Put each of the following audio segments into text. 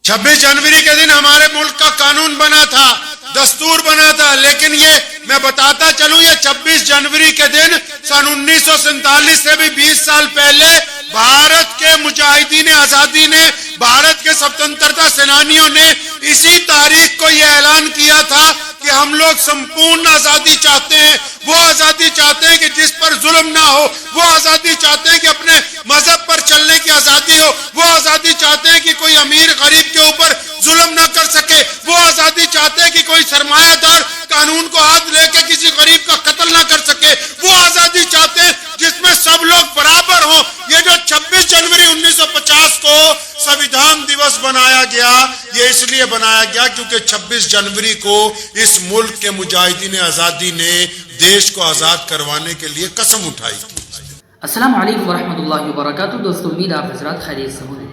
26 जनवरी के दिन हमारे मुल्क का कानून बना था, दस्तूर बना था, लेकिन ये मैं बताता चलूं, ये 26 जनवरी के दिन सन 1947 से भी 20 साल पहले भारत के मुजाहिदीन आजादी ने, भारत के स्वतंत्रता सेनानियों ने इसी तारीख को यह ऐलान किया था कि हम लोग संपूर्ण आजादी चाहते हैं। वो आजादी चाहते हैं कि जिस पर जुल्म ना हो, वो आजादी चाहते हैं कि अपने मजहब पर चलने की आजादी हो, वो आजादी चाहते हैं कि कोई अमीर गरीब के ऊपर जुल्म ना कर सके, वो आजादी चाहते हैं कि कोई सरमायादार कानून को हाथ लेके किसी गरीब का कत्ल ना कर सके, वो आजादी चाहते हैं जिसमें सब लोग बराबर हों। ये जो 26 जनवरी 1950 को संविधान दिवस बनाया गया, ये इसलिए बनाया गया क्योंकि 26 जनवरी को इस मुल्क के मुजाहिदीन आजादी ने देश को आजाद करवाने के लिए कसम उठाई थी। अस्सलाम वालेकुम वरहमतुल्लाहि वबरकातुहू। दोस्तों, उम्मीद आप हजरात खैरियत से होंगे।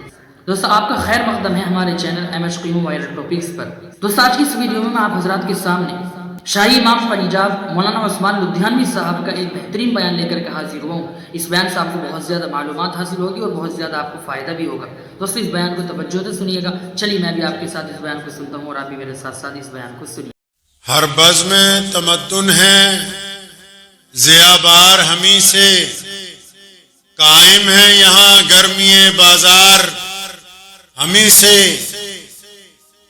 दोस्तों, आपका खैर मकदम है हमारे channel MH Qayyum viral topics पर। दोस्तों, आज की इस वीडियो में मैं आप हजरात के सामने शाही इमाम पंजाब मौलाना उस्मान लुधियानवी साहब का एक बेहतरीन बयान लेकर के हाजिर हुआ हूँ। इस बयान से आपको बहुत ज़्यादा मालूमात हासिल होगी और बहुत ज़्यादा आपको फ़ायदा भी होगा। दोस्तों, इस बयान को तवज्जो से सुनिएगा। चलिए मैं भी आपके साथ इस बयान को सुनता हूँ और आप भी मेरे साथ साथ इस बयान को सुनिए। हर बज़ में तमद्दुन है, ज़ियाबार हमी से कायम है यहाँ गर्मी बाजार हमी से।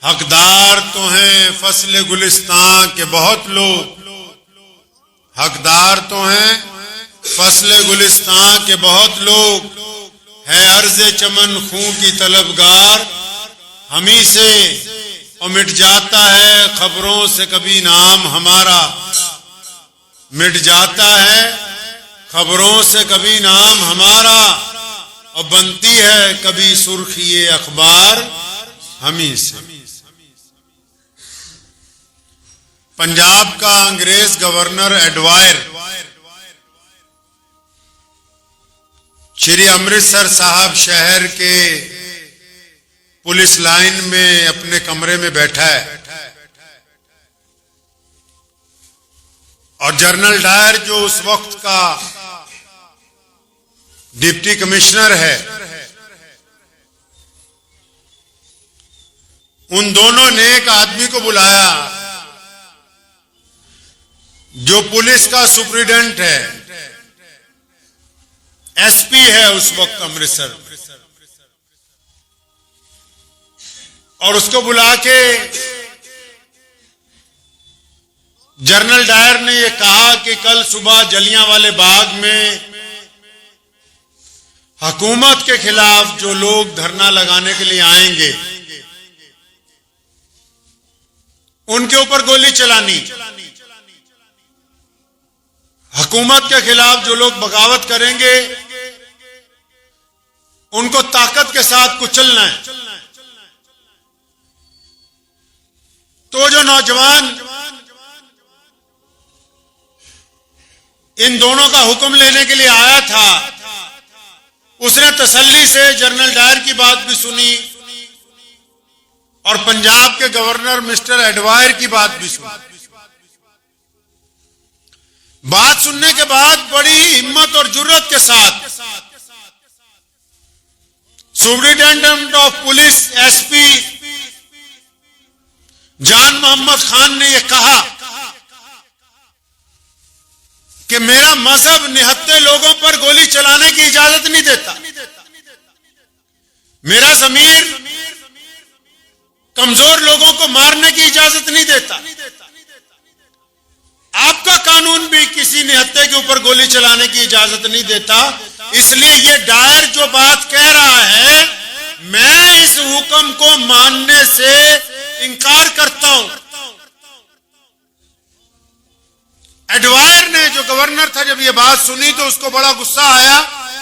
हकदार तो हैं फसले गुलिस्तां के बहुत लोग, हकदार तो हैं फसले गुलिस्तां के बहुत लोग, है अर्ज़े चमन खूं की तलबगार हमी से। और मिट जाता है खबरों से कभी नाम हमारा, मिट जाता है खबरों से कभी नाम हमारा, और बनती है कभी सुर्खी अखबार हमी से। पंजाब का अंग्रेज गवर्नर एडवायर श्री अमृतसर साहब शहर के पुलिस लाइन में अपने कमरे में बैठा है और जनरल डायर जो उस वक्त का डिप्टी कमिश्नर है, उन दोनों ने एक आदमी को बुलाया जो पुलिस का सुप्रिटेंडेंट है, एसपी है उस वक्त अमृतसर, और उसको बुला के जनरल डायर ने यह कहा कि कल सुबह जलियांवाले बाग में हुकूमत के खिलाफ जो लोग धरना लगाने के लिए आएंगे उनके ऊपर गोली चलानी, हुकूमत के खिलाफ जो लोग बगावत करेंगे उनको ताकत के साथ कुचलना है। तो जो नौजवान इन दोनों का हुक्म लेने के लिए आया था, उसने तसल्ली से जनरल डायर की बात भी सुनी और पंजाब के गवर्नर मिस्टर एडवायर की बात भी सुनी। बात सुनने के बाद बड़ी हिम्मत और जुर्रत के साथ सुप्रिटेंडेंट ऑफ पुलिस एसपी जान मोहम्मद खान ने यह कहा कि मेरा मजहब निहत्ते लोगों पर गोली चलाने की इजाजत नहीं देता, मेरा ज़मीर कमजोर लोगों को मारने की इजाजत नहीं देता, आपका कानून भी किसी निहत्ते के ऊपर गोली चलाने की इजाजत नहीं देता। इसलिए ये डायर जो बात कह रहा है, मैं इस हुक्म को मानने से इनकार करता हूं। एडवायर ने, जो गवर्नर था, जब ये बात सुनी तो उसको बड़ा गुस्सा आया,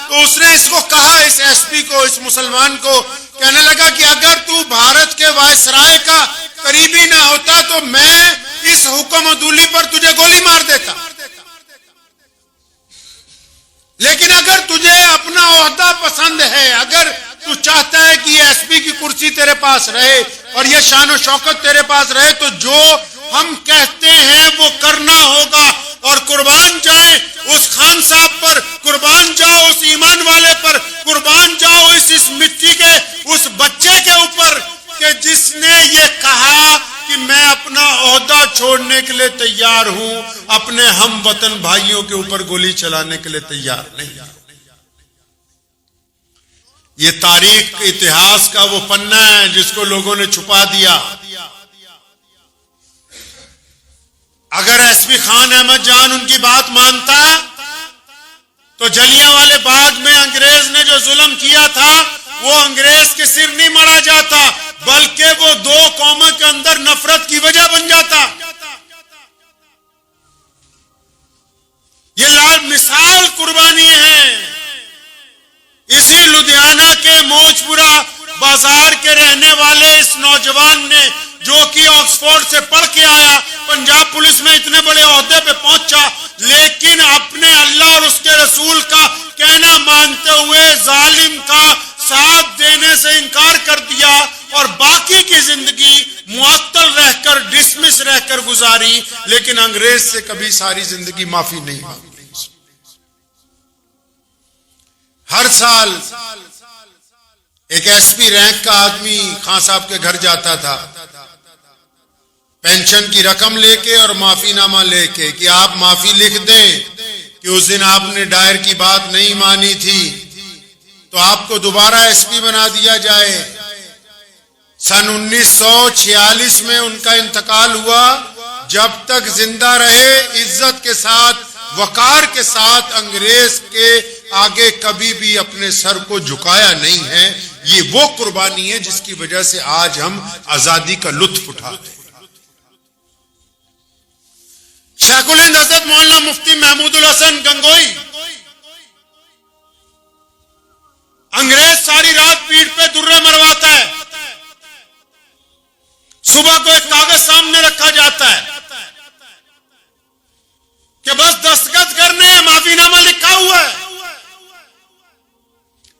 तो उसने इसको कहा, इस एसपी को, इस मुसलमान को, कहने लगा कि अगर तू भारत के वायसराय का करीबी ना होता तो मैं इस हुक्म अदूली पर तुझे गोली मार देता, लेकिन अगर तुझे अपना ओहदा पसंद है, अगर तू चाहता है कि एसपी की कुर्सी तेरे पास रहे और ये शान और शौकत तेरे पास रहे, तो जो हम कहते हैं वो करना होगा। और कुर्बान जाए उस खान साहब पर, कुर्बान जाओ उस ईमान वाले पर, कुर्बान जाओ इस मिट्टी के उस बच्चे के ऊपर कि जिसने ये कहा कि मैं अपना ओहदा छोड़ने के लिए तैयार हूं, अपने हम वतन भाइयों के ऊपर गोली चलाने के लिए तैयार नहीं। ये तारीख इतिहास का वो पन्ना है जिसको लोगों ने छुपा दिया। अगर एसपी खान अहमद जान उनकी बात मानता तो जलियांवाले बाग में अंग्रेज ने जो जुल्म किया था वो अंग्रेज के सिर नहीं मड़ा जाता, बल्कि वो दो कौमों के अंदर नफरत की वजह बन जाता। ये लाल मिसाल कुर्बानी है। इसी लुधियाना के मोजपुरा बाजार के रहने वाले इस नौजवान ने, जो कि ऑक्सफोर्ड से पढ़ के आया, पंजाब पुलिस में इतने बड़े ओहदे पे पहुंचा, लेकिन अपने अल्लाह और उसके रसूल का कहना मानते हुए जालिम का साथ देने से इनकार कर दिया और बाकी की जिंदगी मुअत्तल रहकर, डिसमिस रहकर गुजारी, लेकिन अंग्रेज से कभी सारी जिंदगी माफी नहीं मांगी। हर साल एक एसपी रैंक का आदमी खान साहब के घर जाता था पेंशन की रकम लेके और माफीनामा लेके कि आप माफी लिख दें कि उस दिन आपने डायर की बात नहीं मानी थी तो आपको दोबारा एसपी बना दिया जाए। सन 1946 में उनका इंतकाल हुआ। जब तक जिंदा रहे इज्जत के साथ, वकार के साथ अंग्रेज के आगे कभी भी अपने सर को झुकाया नहीं है। ये वो कुर्बानी है जिसकी वजह से आज हम आजादी का लुत्फ उठाते हैं। शेखुल हिंद हजरत मौलाना मुफ्ती महमूदुल हसन गंगोई, अंग्रेज सारी रात पीठ पे दुर्रे मरवाता है, सुबह को एक कागज सामने रखा जाता है कि बस दस्तखत करने हैं, माफीनामा लिखा हुआ है,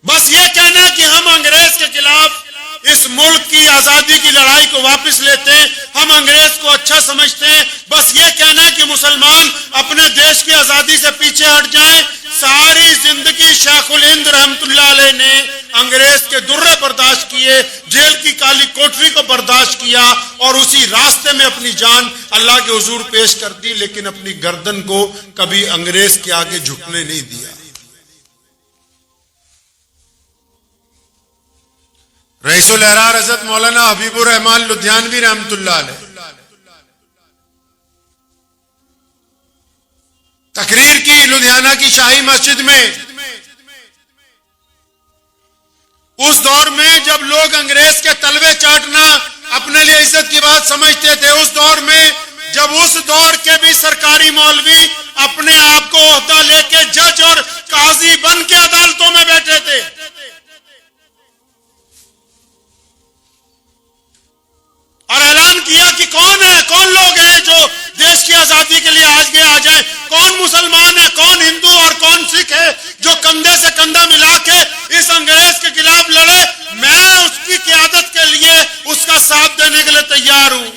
बस ये कहना है कि हम अंग्रेज के खिलाफ इस मुल्क की आजादी की लड़ाई को वापस लेते हैं, हम अंग्रेज को अच्छा समझते हैं, बस ये कहना है कि मुसलमान अपने देश की आजादी से पीछे हट जाएं। सारी जिंदगी शेखुल हिंद रहमतुल्लाह अलैह ने अंग्रेज के दुर्रे बर्दाश्त किए, जेल की काली कोठरी को बर्दाश्त किया और उसी रास्ते में अपनी जान अल्लाह के हुजूर पेश कर दी, लेकिन अपनी गर्दन को कभी अंग्रेज के आगे झुकने नहीं दिया। रईसुल अहरार हज़रत मौलाना हबीबुर रहमान लुधियानवी रहमतुल्लाह अलैह तकरीर की लुधियाना की शाही मस्जिद में। उस दौर में जब लोग अंग्रेज के तलवे चाटना अपने लिए इज्जत की बात समझते थे, उस दौर में जब उस दौर के भी सरकारी मौलवी अपने आप को ओहदा लेके जज और काजी बन के अदालतों में बैठे थे, और ऐलान किया कि कौन लोग हैं जो देश की आजादी के लिए आज के आ जाए, कौन मुसलमान है, कौन हिंदू और कौन सिख है जो कंधे से कंधा मिला के इस अंग्रेज के खिलाफ लड़े। मैं उसकी क़यादत के लिए उसका साथ देने के लिए तैयार हूं।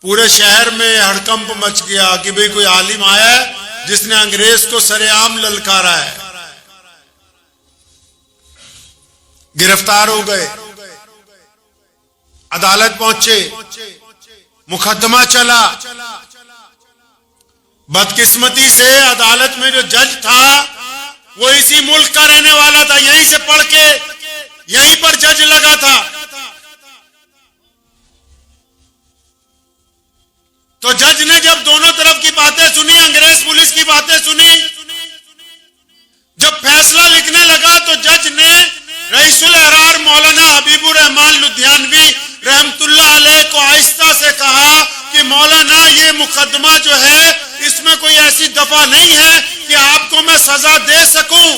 पूरे शहर में हड़कंप मच गया कि भाई कोई आलिम आया है जिसने अंग्रेज को सरेआम ललकारा है। गिरफ्तार हो गए, अदालत पहुंचे, मुकदमा चला। बदकिस्मती से अदालत में जो जज था वो इसी मुल्क का रहने वाला था, यहीं से पढ़ के यहीं पर जज लगा था। तो जज ने जब दोनों तरफ की बातें सुनी, अंग्रेज पुलिस की बातें सुनी, जब फैसला लिखने लगा तो जज ने रईसुल अहरार मौलाना हबीबुर रहमान लुधियानवी रहमतुल्लाह अलैह को आहिस्ता से कहा कि मौलाना ये मुकदमा जो है इसमें कोई ऐसी दफा नहीं है कि आपको मैं सजा दे सकूं,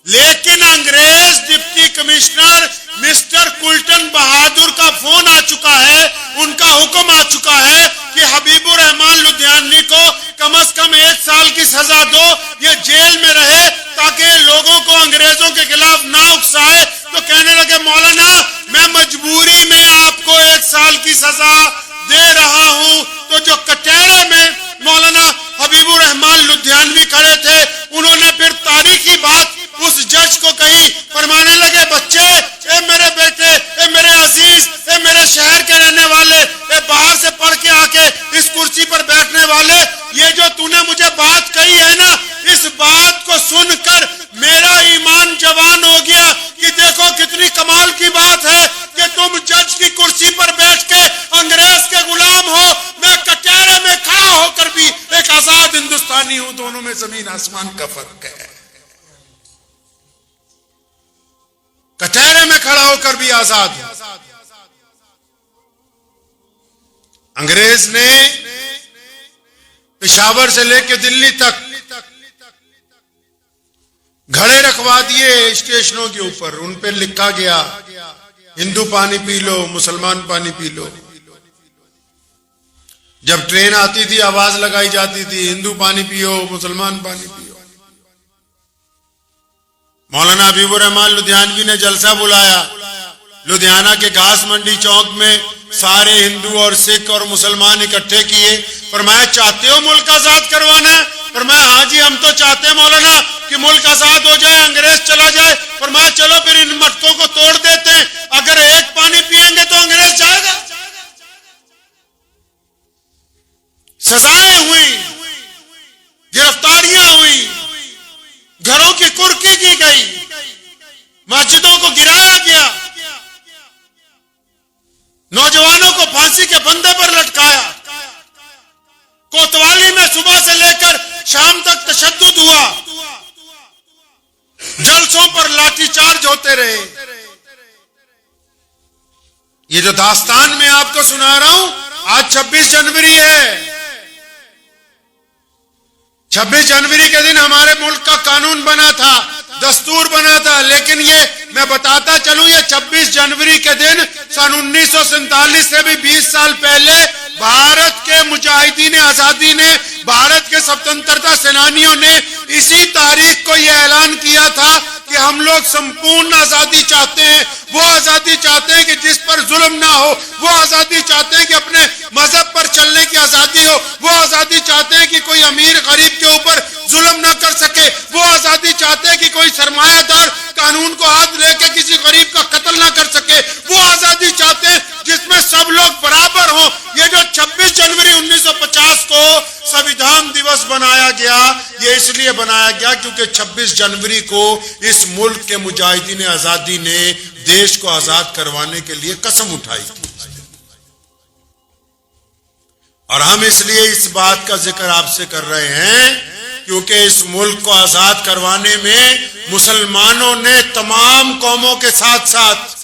लेकिन अंग्रेज डिप्टी कमिश्नर मिस्टर कुल्टन बहादुर का फोन आ चुका है, उनका हुक्म आ चुका है कि हबीबुर रहमान लुधियानवी को कम से कम 1 साल की सजा दो, ये जेल में रहे ताकि लोगों को अंग्रेजों के खिलाफ ना उकसाए। तो कहने लगे मौलाना मैं मजबूरी में आपको 1 साल की सजा दे रहा हूं। तो जो कटहरे में मौलाना हबीबुर रहमान लुधियानवी खड़े थे, उन्होंने फिर तारीखी बात उस जज को कही, फरमाने होकर भी आजाद हो। अंग्रेज ने पेशावर से लेकर दिल्ली तक घड़े रखवा दिए स्टेशनों के ऊपर। उन पे लिखा गया हिंदू पानी पी लो, मुसलमान पानी पी लो। जब ट्रेन आती थी आवाज लगाई जाती थी हिंदू पानी पियो, मुसलमान पानी पियो। मौलाना हबीबुर रहमान लुधियानवी ने जलसा बुलाया। लुधियाना के घास मंडी चौक में सारे हिंदू और सिख और मुसलमान इकट्ठे किए। फरमाया चाहते हो मुल्क आजाद करवाना? फरमाया हाँ जी हम तो चाहते हैं मौलाना कि मुल्क आजाद हो जाए, अंग्रेज चला जाए। फरमाया चलो फिर इन मटकों को तोड़ देते हैं, अगर एक पानी पिएंगे तो अंग्रेज जाएगा। सजाएं हुई, गिरफ्तारियां हुई, घरों की कुर्की की गई, मस्जिदों को गिराया गया, नौजवानों को फांसी के फंदे पर लटकाया। कोतवाली में सुबह से लेकर शाम तक तशद्दुद हुआ, जलसों पर लाठीचार्ज होते रहे। ये जो दास्तान मैं आपको सुना रहा हूं, आज 26 जनवरी है। 26 जनवरी के दिन हमारे मुल्क का कानून बना था, दस्तूर बना था, लेकिन ये मैं बताता चलूं, ये 26 जनवरी के दिन सन 1947 से भी 20 साल पहले भारत के मुजाहिदीन आजादी ने, भारत के स्वतंत्रता सेनानियों ने इसी तारीख को यह ऐलान किया था कि हम लोग संपूर्ण आजादी चाहते हैं। वो आजादी चाहते हैं कि जिस पर जुल्म ना हो, वो आजादी चाहते हैं कि अपने मजहब पर चलने की आजादी हो, वो आजादी चाहते हैं कि कोई अमीर गरीब के ऊपर जुल्म ना कर सके, वो आजादी चाहते हैं कि कोई सरमायादार कानून को हाथ लेके किसी गरीब का कत्ल ना कर सके, वो आजादी चाहते हैं जिसमें सब लोग बराबर हों। ये जो 26 जनवरी 1950 को संविधान दिवस बनाया गया, ये इसलिए बनाया गया क्योंकि 26 जनवरी को इस मुल्क के मुजाहिदीन आजादी ने देश को आजाद करवाने के लिए कसम उठाई थी। और हम इसलिए इस बात का जिक्र आपसे कर रहे हैं क्योंकि इस मुल्क को आजाद करवाने में मुसलमानों ने तमाम कौमों के साथ साथ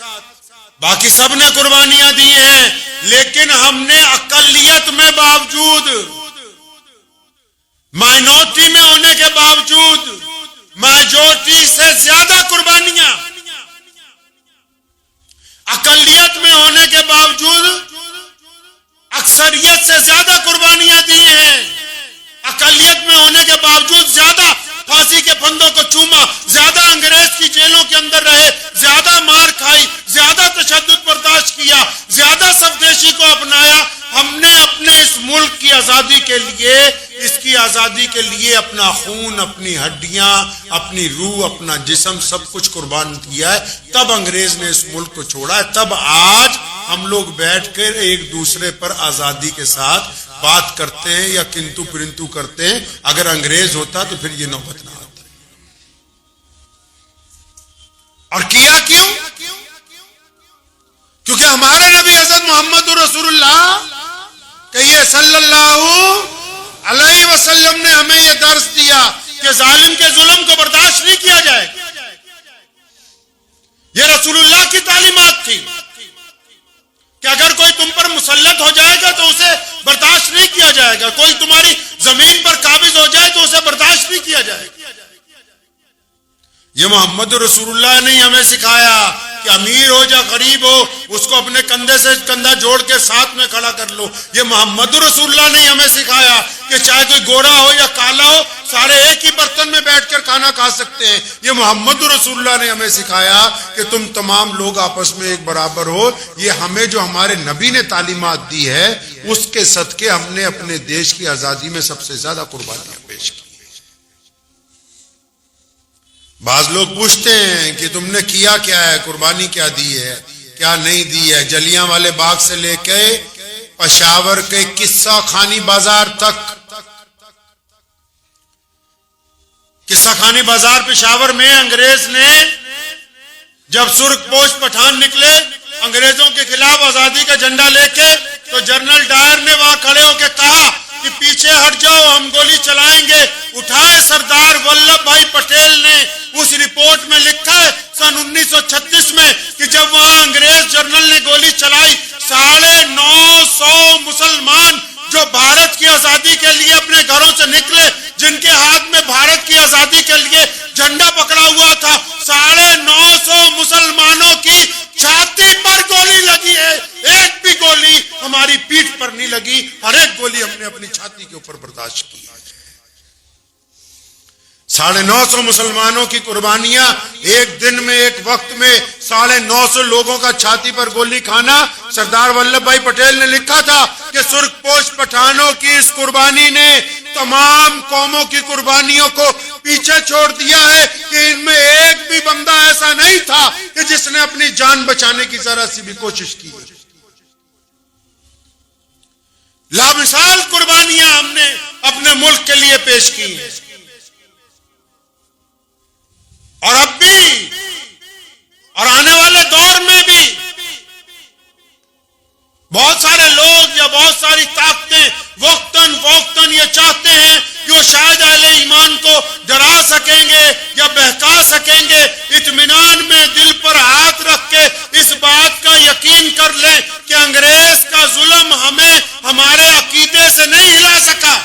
बाकी सब ने कुर्बानियां दी हैं, लेकिन हमने अकलियत में बावजूद, माइनॉरिटी में होने के बावजूद मेजॉरिटी से ज्यादा कुर्बानियां, अकलियत में होने के बावजूद अक्सरियत से ज्यादा कुर्बानियां दी हैं। अकलियत में होने के बावजूद ज्यादा फांसी के फंदों को चूमा, ज्यादा अंग्रेज की जेलों के अंदर रहे, ज्यादा मार खाई, ज्यादा तशद्दुद बर्दाश्त किया, ज्यादा स्वदेशी को अपनाया। हमने अपने इस मुल्क की आजादी के लिए, इसकी आजादी के लिए अपना खून, अपनी हड्डियां, अपनी रूह, अपना जिस्म सब कुछ कुर्बान किया है। तब अंग्रेज ने इस मुल्क को छोड़ा है। तब आज हम लोग बैठकर एक दूसरे पर आजादी के साथ बात करते हैं या किंतु परिंतु करते हैं। अगर अंग्रेज होता तो फिर ये नौबत ना आता। और किया क्यों? क्योंकि हमारे नबी हज़रत मोहम्मद रसूलुल्लाह कहिए सल्लल्लाहु अलैहि वसल्लम ने हमें यह दर्स दिया कि जालिम के जुल्म को बर्दाश्त नहीं किया जाएगा। यह रसूलुल्लाह की तालीमात थी कि अगर कोई तुम पर मुसल्लत हो जाएगा तो उसे बर्दाश्त नहीं किया जाएगा, कोई तुम्हारी जमीन पर काबिज हो जाए तो उसे बर्दाश्त नहीं किया जाएगा। ये मोहम्मद रसूलुल्लाह ने हमें सिखाया कि अमीर हो या गरीब हो, उसको अपने कंधे से कंधा जोड़ के साथ में खड़ा कर लो। ये मोहम्मद रसूलुल्लाह ने हमें सिखाया कि चाहे कोई गोरा हो या काला हो, सारे एक ही बर्तन में बैठकर खाना खा सकते हैं। ये मोहम्मद रसूलुल्लाह ने हमें सिखाया कि तुम तमाम लोग आपस में एक बराबर हो। ये हमें जो हमारे नबी ने तालीमात दी है, उसके सदके हमने अपने देश की आजादी में सबसे ज्यादा कुर्बानियां पेश की। बाज लोग पूछते हैं कि तुमने किया क्या है, कुर्बानी क्या दी है, क्या नहीं दी है। जलियांवाले बाग से लेके पेशावर के किस्सा खानी बाजार तक, किस्सा खानी बाजार पेशावर में अंग्रेज ने जब सुर्खपोश पठान निकले अंग्रेजों के खिलाफ आजादी का झंडा लेके, तो जनरल डायर ने वहां खड़े होकर कहा कि पीछे हट जाओ, हम गोली चलाएंगे। उठाए सरदार वल्लभ भाई पटेल ने, उस रिपोर्ट में लिखा है सन सन 1936 में कि जब वहां अंग्रेज जनरल ने गोली चलाई, 950 मुसलमान जो भारत की आजादी के लिए अपने घरों से निकले, जिनके हाथ में भारत की आजादी के लिए झंडा पकड़ा हुआ था, 950 मुसलमानों की छाती पर गोली लगी है। एक भी गोली हमारी पीठ पर नहीं लगी, हर एक गोली हमने अपनी छाती के ऊपर बर्दाश्त की। 950 मुसलमानों की कुर्बानियां, एक दिन में, एक वक्त में 950 लोगों का छाती पर गोली खाना। सरदार वल्लभ भाई पटेल ने लिखा था कि सुर्खपोश पठानों की इस कुर्बानी ने तमाम कौमों की कुर्बानियों को पीछे छोड़ दिया है कि इनमें एक भी बंदा ऐसा नहीं था कि जिसने अपनी जान बचाने की जरा सी भी कोशिश की। लामिसाल कुर्बानियां हमने अपने मुल्क के लिए पेश की हैं, और अब भी और आने वाले दौर में भी बहुत सारे लोग या बहुत सारी ताकतें वक्तन फौक्तन ये चाहते हैं कि वो शायद अहले ईमान को डरा सकेंगे या बहका सकेंगे। इत्मीनान में दिल पर हाथ रख के इस बात का यकीन कर लें कि अंग्रेज का जुल्म हमें हमारे अकीदे से नहीं हिला सका,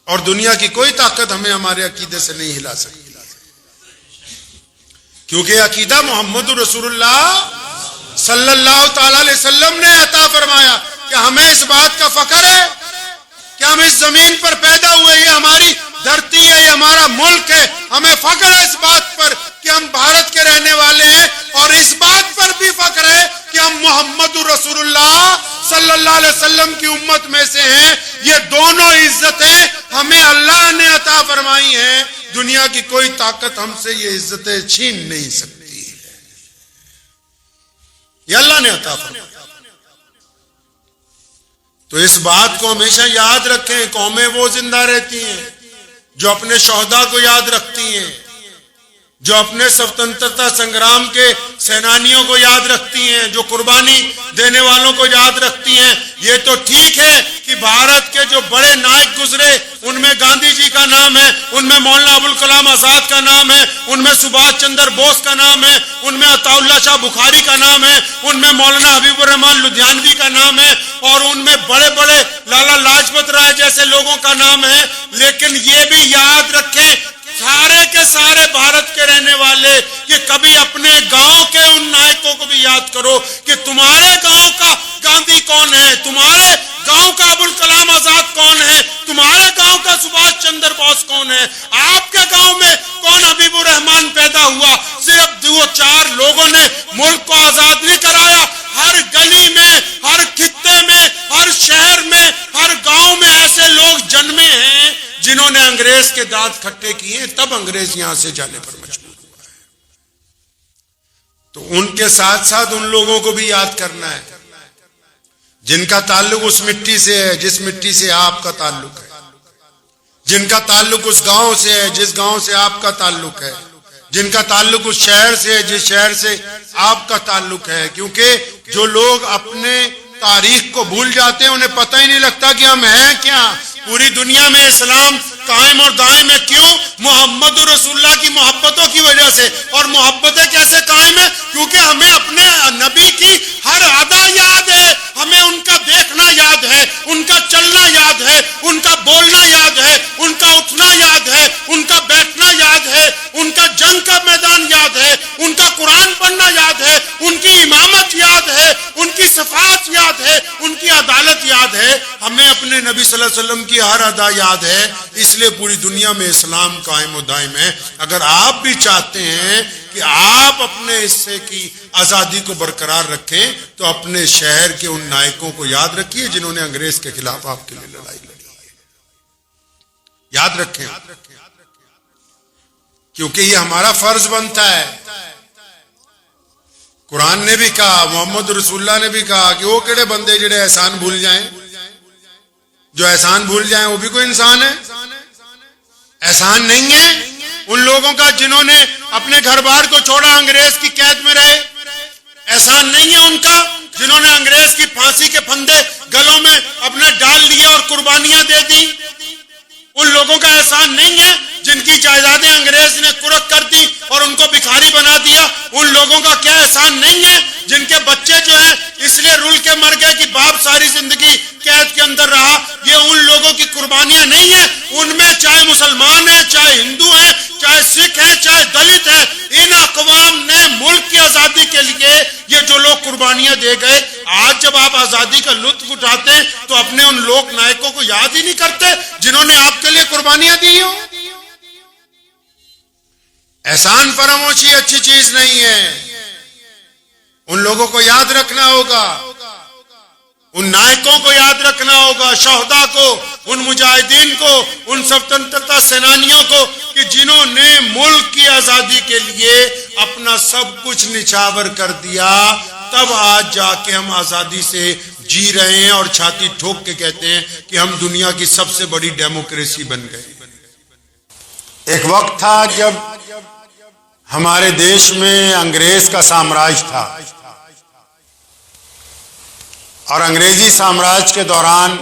और दुनिया की कोई ताकत हमें हमारे अकीदे से नहीं हिला सकती, क्योंकि अकीदा मोहम्मद रसूलुल्लाह सल्लल्लाहु ताला अलैहि वसल्लम ने अता फरमाया कि हमें इस बात का फख्र है कि हम इस जमीन पर पैदा हुए, ये हमारी धरती है, ये हमारा मुल्क है। हमें फख्र है इस बात पर कि हम भारत के रहने वाले हैं, और इस बात पर भी फख्र है कि हम मोहम्मद रसूलुल्लाह सल्लल्लाहु अलैहि वसल्लम की उम्मत में से हैं। ये दोनों इज्जतें हमें अल्लाह ने अता फरमाई हैं, दुनिया की कोई ताकत हमसे ये इज्जतें छीन नहीं सकती है, ये अल्लाह ने अता फरमाई। तो इस बात को हमेशा याद रखें। कौमें वो जिंदा रहती हैं जो अपने शोहदा को याद रखती हैं, जो अपने स्वतंत्रता संग्राम के सेनानियों को याद रखती हैं, जो कुर्बानी देने वालों को याद रखती हैं। ये तो ठीक है कि भारत के जो बड़े नायक गुजरे उनमें गांधी जी का नाम है, उनमें मौलाना अबुल कलाम आजाद का नाम है, उनमें सुभाष चंद्र बोस का नाम है, उनमें अताउल्लाह शाह बुखारी का नाम है, उनमें मौलाना हबीबुर रहमान लुधियानवी का नाम है, और उनमें बड़े बड़े लाला लाजपत राय जैसे लोगों का नाम है। लेकिन ये भी याद रखें सारे के सारे भारत के रहने वाले कि कभी अपने गांव के उन नायकों को भी याद करो कि तुम्हारे गांव का गांधी कौन है, तुम्हारे गांव का अबुल कलाम आजाद कौन है, तुम्हारे गांव का सुभाष चंद्र बोस कौन है, आपके गांव में कौन हबीबुर रहमान पैदा हुआ। सिर्फ 2-4 लोगों ने मुल्क को आजाद नहीं कराया। हर गली में, हर खित्ते में, हर शहर में, हर गांव में ऐसे लोग जन्मे हैं जिन्होंने अंग्रेज के दांत खट्टे किए, तब अंग्रेज यहां से जाने पर मजबूर हुआ है। तो उनके साथ साथ उन लोगों को भी याद करना है जिनका ताल्लुक उस मिट्टी से है जिस मिट्टी से आपका ताल्लुक है, जिनका ताल्लुक उस गांव से है जिस गांव से आपका ताल्लुक है, जिनका ताल्लुक उस शहर से है जिस शहर से आपका ताल्लुक है। क्योंकि जो लोग अपने तारीख को भूल जाते हैं, उन्हें पता ही नहीं लगता कि हम हैं क्या। पूरी दुनिया में इस्लाम कायम और दायम है, क्यों? मोहम्मद रसूलुल्लाह की मोहब्बतों की वजह से। और मोहब्बतें कैसे कायम है? क्योंकि हमें अपने नबी की हर अदा याद है, हमें उनका देखना याद है, उनका चलना याद है, उनका बोलना याद है, उनका उठना याद है, उनका बैठना याद है, उनका जंग का मैदान याद है, उनका कुरान पढ़ना याद है, उनकी इमामत याद है, उनकी सफात याद है, उनकी अदालत याद है। हमें अपने नबी सल्लल्लाहु अलैहि वसल्लम की हर अदा याद है, इसलिए पूरी दुनिया में इस्लाम कायम और दायम है। अगर आप भी चाहते हैं कि आप अपने हिस्से की आजादी को बरकरार रखें, तो अपने शहर के उन नायकों को याद रखिए जिन्होंने अंग्रेज के खिलाफ आपके लिए लड़ाई लड़ी है। याद रखें, क्योंकि ये हमारा फर्ज बनता है। कुरान ने भी कहा, मोहम्मद रसूलुल्लाह ने भी कहा कि वो केड़े बंदे जेड़े एहसान भूल जाएं। जो एहसान भूल जाएं वो भी कोई इंसान है। एहसान नहीं है उन लोगों का जिन्होंने अपने घर बार को छोड़ा, अंग्रेज की कैद में रहे। एहसान नहीं है उनका जिन्होंने अंग्रेज की फांसी के फंदे गलों में अपने डाल लिए और कुर्बानियां दे दी। उन लोगों का एहसान नहीं है जिनकी जायदादें अंग्रेज ने कुर्क कर दी और उनको भिखारी बना दिया? उन लोगों का क्या एहसान नहीं है जिनके बच्चे जो हैं इसलिए रुल के मर गए कि बाप सारी जिंदगी कैद के अंदर रहा? ये उन लोगों की कुर्बानियां नहीं है? उनमें चाहे मुसलमान है, चाहे हिंदू है, चाहे सिख है, चाहे दलित है, इन अकवाम ने मुल्क की आजादी के लिए ये जो लोग कुर्बानियां दे गए, आज जब आप आजादी का लुत्फ उठाते हैं तो अपने उन लोक नायकों को याद ही नहीं करते जिन्होंने आपके लिए कुर्बानियां दी हो। एहसान फरामोशी अच्छी चीज नहीं है। उन लोगों को याद रखना होगा, उन नायकों को याद रखना होगा, शोहदा को, उन मुजाहिदीन को, उन स्वतंत्रता सेनानियों को कि जिन्होंने मुल्क की आजादी के लिए अपना सब कुछ निछावर कर दिया, तब आज जाके हम आजादी से जी रहे हैं और छाती ठोक के कहते हैं कि हम दुनिया की सबसे बड़ी डेमोक्रेसी बन गए। एक वक्त था जब हमारे देश में अंग्रेज का साम्राज्य था और अंग्रेजी साम्राज्य के दौरान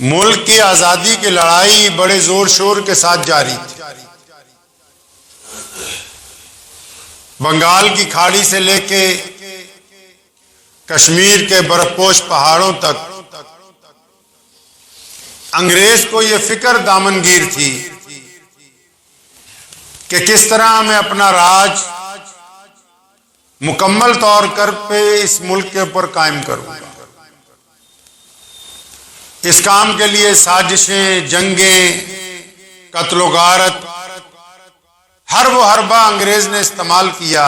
मुल्क की आजादी की लड़ाई बड़े जोर शोर के साथ जारी थी। बंगाल की खाड़ी से लेके कश्मीर के बर्फपोश पहाड़ों तक अंग्रेज को यह फिक्र दामनगीर थी कि किस तरह मैं अपना राज मुकम्मल तौर पे इस मुल्क के ऊपर कायम करूंगा। इस काम के लिए साजिशें, जंगें, कत्लो गारत, हर वो हरबा अंग्रेज ने इस्तेमाल किया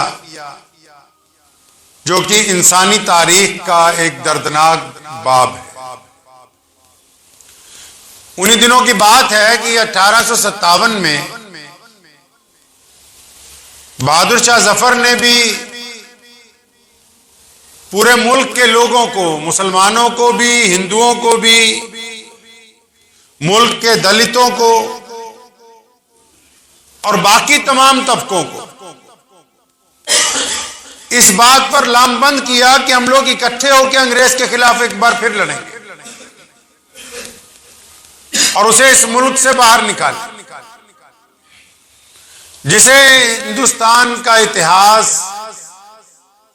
जो कि इंसानी तारीख का एक दर्दनाक बाब है। उन्हीं दिनों की बात है कि 1857 में बहादुर शाह जफर ने भी पूरे मुल्क के लोगों को, मुसलमानों को भी, हिंदुओं को भी, मुल्क के दलितों को और बाकी तमाम तबकों को इस बात पर लामबंद किया कि हम लोग इकट्ठे होकर अंग्रेज के खिलाफ एक बार फिर लड़ेंगे और उसे इस मुल्क से बाहर निकालें, जिसे हिंदुस्तान का इतिहास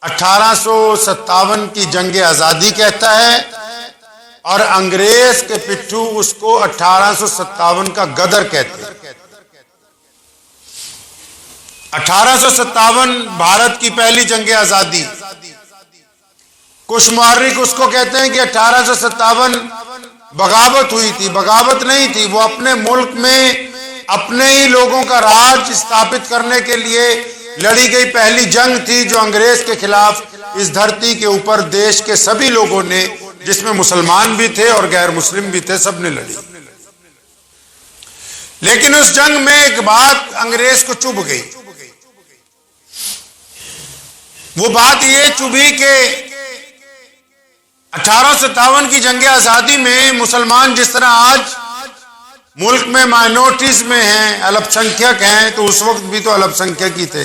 1857 की जंग आजादी कहता है और अंग्रेज के पिट्ठू उसको 1857 का गदर कहते हैं। 1857 भारत की पहली जंग आजादी, कुछ मुहर्रिख उसको कहते हैं कि 1857 बगावत हुई थी। बगावत नहीं थी, वो अपने मुल्क में अपने ही लोगों का राज स्थापित करने के लिए लड़ी गई पहली जंग थी जो अंग्रेज के खिलाफ इस धरती के ऊपर देश के सभी लोगों ने, जिसमें मुसलमान भी थे और गैर मुस्लिम भी थे, सबने लड़ी। लेकिन उस जंग में एक बात अंग्रेज को चुभ गई। वो बात ये चुभी कि 1857 की जंग आजादी में मुसलमान जिस तरह आज मुल्क में माइनॉरिटीज में हैं, अल्पसंख्यक हैं, तो उस वक्त भी तो अल्पसंख्यक ही थे।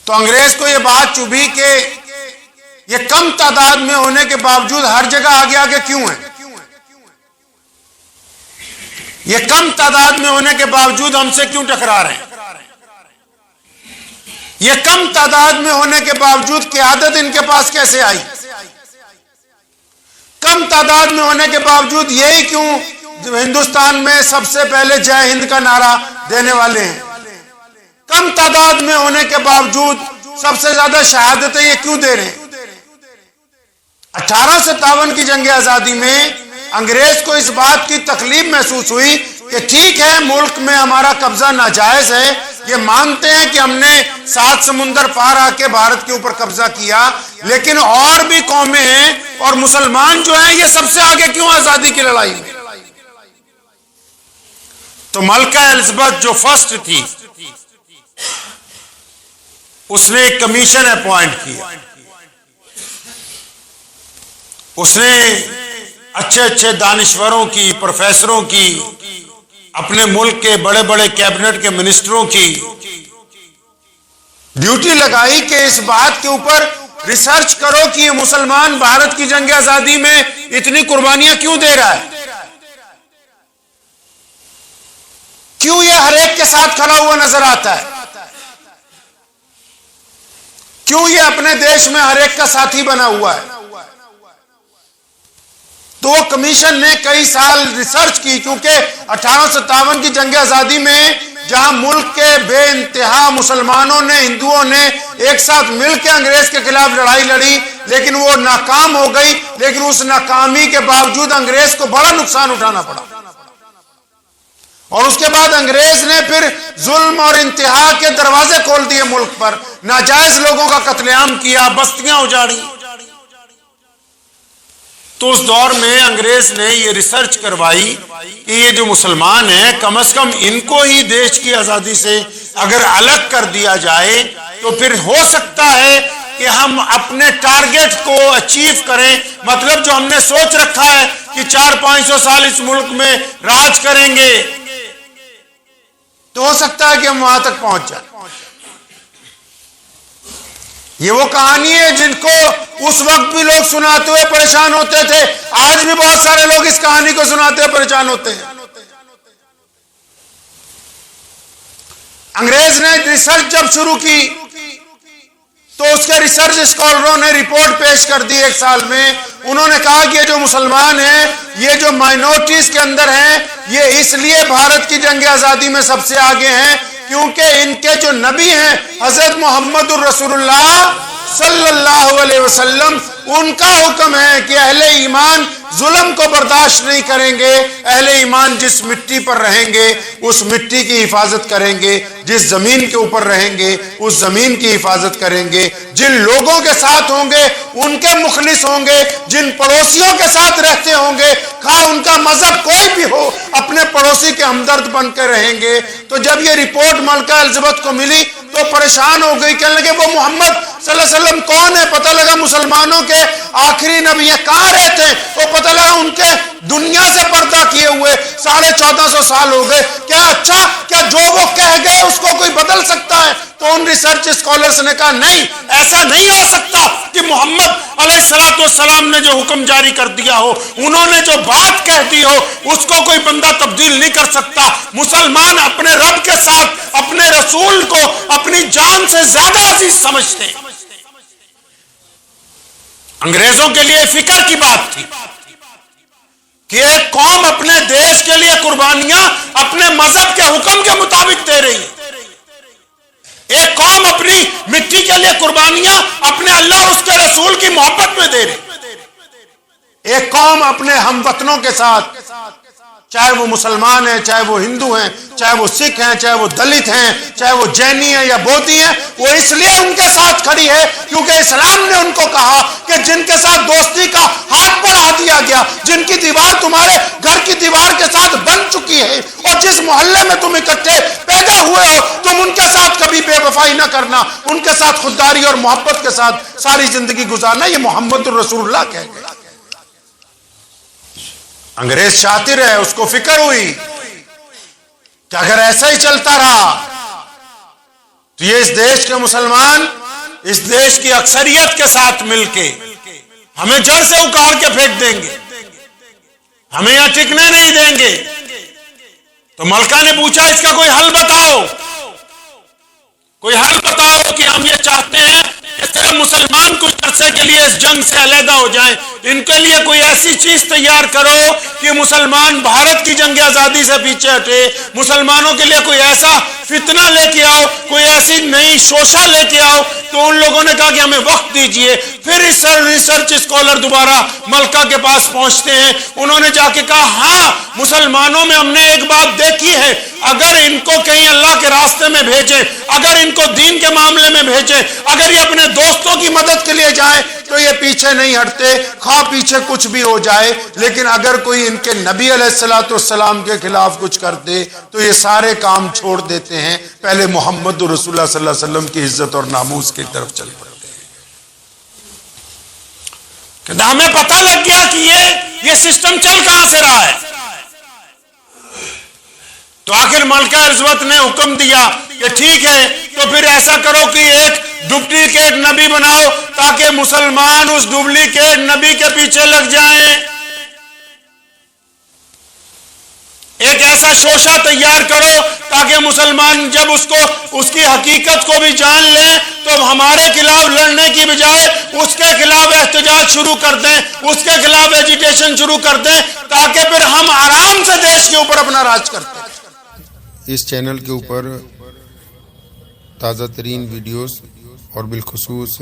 तो अंग्रेज को यह बात चुभी कि ये कम तादाद में होने के बावजूद हर जगह आगे आगे क्यों है? ये कम तादाद में होने के बावजूद हमसे क्यों टकरा रहे हैं? ये कम तादाद में होने के बावजूद क़यादत इनके पास कैसे आई? कम तादाद में होने के बावजूद यही क्यों हिंदुस्तान में सबसे पहले जय हिंद का नारा देने वाले हैं? कम तादाद में होने के बावजूद सबसे ज्यादा शहादतें ये क्यों दे रहे हैं? 1857 की जंग आजादी में अंग्रेज को इस बात की तकलीफ महसूस हुई कि ठीक है, मुल्क में हमारा कब्जा नाजायज है, ये मानते हैं कि हमने 7 समुंदर पार आके भारत के ऊपर कब्जा किया, लेकिन और भी कौमें हैं और मुसलमान जो हैं ये सबसे आगे क्यों आजादी की लड़ाई में? तो मलका एलिजाबेथ जो फर्स्ट थी, उसने एक कमीशन अपॉइंट किया। उसने अच्छे अच्छे दानिश्वरों की, प्रोफेसरों की, अपने मुल्क के बड़े बड़े कैबिनेट के मिनिस्टरों की ड्यूटी लगाई कि इस बात के ऊपर रिसर्च करो कि ये मुसलमान भारत की जंग आजादी में इतनी कुर्बानियां क्यों दे रहा है, क्यों ये हर एक के साथ खड़ा हुआ नजर आता है, क्यों ये अपने देश में हर एक का साथी बना हुआ है। तो वो कमीशन ने कई साल रिसर्च की, क्योंकि 1857 की जंग आजादी में जहां मुल्क के बेइंतहा मुसलमानों ने, हिंदुओं ने एक साथ मिलकर अंग्रेज के खिलाफ लड़ाई लड़ी, लेकिन वो नाकाम हो गई। लेकिन उस नाकामी के बावजूद अंग्रेज को बड़ा नुकसान उठाना पड़ा, और उसके बाद अंग्रेज ने फिर जुल्म और इंतहा के दरवाजे खोल दिए मुल्क पर, नाजायज लोगों का कत्लेआम किया, बस्तियां उजाड़ी। तो उस दौर में अंग्रेज ने ये रिसर्च करवाई कि ये जो मुसलमान हैं, कम से कम इनको ही देश की आजादी से अगर अलग कर दिया जाए तो फिर हो सकता है कि हम अपने टारगेट को अचीव करें। मतलब जो हमने सोच रखा है कि 400-500 साल इस मुल्क में राज करेंगे, तो हो सकता है कि हम वहां तक पहुंच जाए। ये वो कहानी है जिनको उस वक्त भी लोग सुनाते हुए परेशान होते थे, आज भी बहुत सारे लोग इस कहानी को सुनाते हुए परेशान होते हैं। अंग्रेज ने रिसर्च जब शुरू की तो उसके रिसर्च स्कॉलरों ने रिपोर्ट पेश कर दी एक साल में। उन्होंने कहा कि ये जो मुसलमान हैं, ये जो माइनॉरिटीज के अंदर हैं, ये इसलिए भारत की जंग आजादी में सबसे आगे हैं क्योंकि इनके जो नबी हैं हजरत मोहम्मद रसूलुल्लाह सल्लल्लाहु अलैहि वसल्लम, उनका हुक्म है कि अहले ईमान जुल्म को बर्दाश्त नहीं करेंगे। अहले ईमान जिस मिट्टी पर रहेंगे उस मिट्टी की हिफाजत करेंगे, जिस जमीन के ऊपर रहेंगे उस जमीन की हिफाजत करेंगे, जिन लोगों के साथ होंगे उनके मुखलिस होंगे, जिन पड़ोसियों के साथ रहते होंगे, खा उनका मजहब कोई भी हो, अपने पड़ोसी के हमदर्द बनकर रहेंगे। तो जब ये रिपोर्ट मलका एलिजाबेथ को मिली तो परेशान हो गई, कहने लगे वो मोहम्मद सल्लल्लाहु अलैहि वसल्लम कौन है? पता लगा मुसलमानों के आखिरी नबी है। कहां रहते हैं? वो पता लगा उनके दुनिया से पर्दा किए हुए 1450 साल हो गए। क्या अच्छा, क्या जो वो कह गए उसको कोई बदल सकता है? तो उन रिसर्च स्कॉलर्स ने कहा नहीं, ऐसा नहीं हो सकता कि मोहम्मद अलैहिस्सलाम ने जो हुक्म जारी कर दिया हो, उन्होंने जो बात कह दी हो, उसको कोई बंदा तब्दील नहीं कर सकता। मुसलमान अपने रब के साथ अपने रसूल को अपनी जान से ज्यादा अजीज समझते हैं। अंग्रेजों के लिए फिक्र की बात थी कि एक कौम अपने देश के लिए कुर्बानियां अपने मजहब के हुक्म के मुताबिक दे रही है, एक कौम अपनी मिट्टी के लिए कुर्बानियां अपने अल्लाह उसके रसूल की मोहब्बत में दे रही, एक कौम अपने हमवतनों के साथ, चाहे वो मुसलमान हैं, चाहे वो हिंदू हैं, चाहे वो सिख हैं, चाहे वो दलित हैं, चाहे वो जैनी हैं या बोधी हैं, वो इसलिए उनके साथ खड़ी है क्योंकि इस्लाम ने उनको कहा कि जिनके साथ दोस्ती का हाथ बढ़ा दिया गया, जिनकी दीवार तुम्हारे घर की दीवार के साथ बन चुकी है, और जिस मोहल्ले में तुम इकट्ठे पैदा हुए हो, तुम उनके साथ कभी बेवफाई ना करना, उनके साथ खुददारी और मोहब्बत के साथ सारी जिंदगी गुजारना। ये मोहम्मद रसूलुल्लाह कह गए। अंग्रेज शातिर है, उसको फिक्र हुई कि अगर ऐसा ही चलता रहा तो ये इस देश के मुसलमान इस देश की अक्सरियत के साथ मिलके हमें जड़ से उखाड़ के फेंक देंगे, हमें यहां टिकने नहीं देंगे। तो मलका ने पूछा इसका कोई हल बताओ, कोई हल बताओ कि हम ये चाहते हैं कि सिर्फ मुसलमान कुछ अरसे के लिए इस जंग से अलहदा हो जाएं, इनके लिए कोई ऐसी चीज तैयार करो कि मुसलमान भारत की जंग आजादी से पीछे हटे, मुसलमानों के लिए कोई ऐसा फितना लेके आओ, कोई ऐसी नई शोषा लेके आओ। तो उन लोगों ने कहा कि हमें वक्त दीजिए। फिर रिसर्च स्कॉलर दोबारा मलका के पास पहुंचते हैं। उन्होंने जाके कहा हाँ, मुसलमानों में हमने एक बात देखी है, अगर इनको कहीं अल्लाह के रास्ते में भेजें, अगर इनको दीन के मामले में भेजें, अगर ये अपने दोस्तों की मदद के लिए जाए तो ये पीछे नहीं हटते, खा पीछे कुछ भी हो जाए। लेकिन अगर कोई इनके नबी अलैहिस्सलाम के खिलाफ कुछ कर दे तो ये सारे काम छोड़ देते हैं, पहले मोहम्मद रसूलुल्लाह सल्लल्लाहु अलैहि वसल्लम की इज्जत और नामूस की तरफ चल पड़ते हैं। कहता हमें पता लग गया कि ये सिस्टम चल कहां से रहा है। तो आखिर मलका एलिजाबेथ ने हुक्म दिया कि ठीक है, तो फिर ऐसा करो कि एक डुप्लीकेट नबी बनाओ ताकि मुसलमान उस डुप्लीकेट नबी के पीछे लग जाएं। एक ऐसा शोशा तैयार करो ताकि मुसलमान जब उसकी हकीकत को भी जान लें तो हमारे खिलाफ लड़ने की बजाय उसके खिलाफ एहतजाज शुरू कर दें, उसके खिलाफ एजिटेशन शुरू कर दें, ताकि फिर हम आराम से देश के ऊपर अपना राज करते हैं। इस चैनल के ऊपर ताज़ा तरीन वीडियोस और बिलखुसूस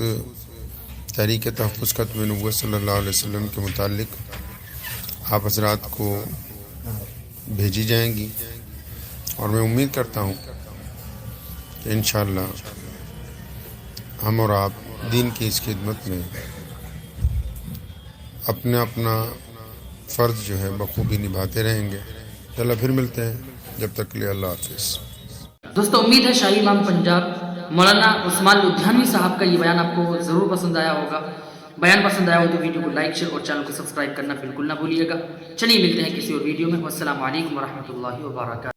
तहरीक तहफ़्फ़ुज़ ख़त्म नबुव्वत सल्लल्लाहु अलैहि वसल्लम के मुतालिक आप हज़रात को भेजी जाएंगी और मैं उम्मीद करता हूँ कि इंशाअल्लाह हम और आप दीन की इस खिदमत में अपना फ़र्ज़ जो है बखूबी निभाते रहेंगे। चलो फिर मिलते हैं, जब तक के लिए अल्लाह हाफ़िज़। दोस्तों उम्मीद है शाही इमाम पंजाब मौलाना उस्मान लुधियानवी साहब का ये बयान आपको ज़रूर पसंद आया होगा। बयान पसंद आया हो तो वीडियो को लाइक शेयर और चैनल को सब्सक्राइब करना बिल्कुल ना भूलिएगा। चलिए मिलते हैं किसी और वीडियो में। वस्सलामु अलैकुम वरहमतुल्लाहि वबरकातुहू।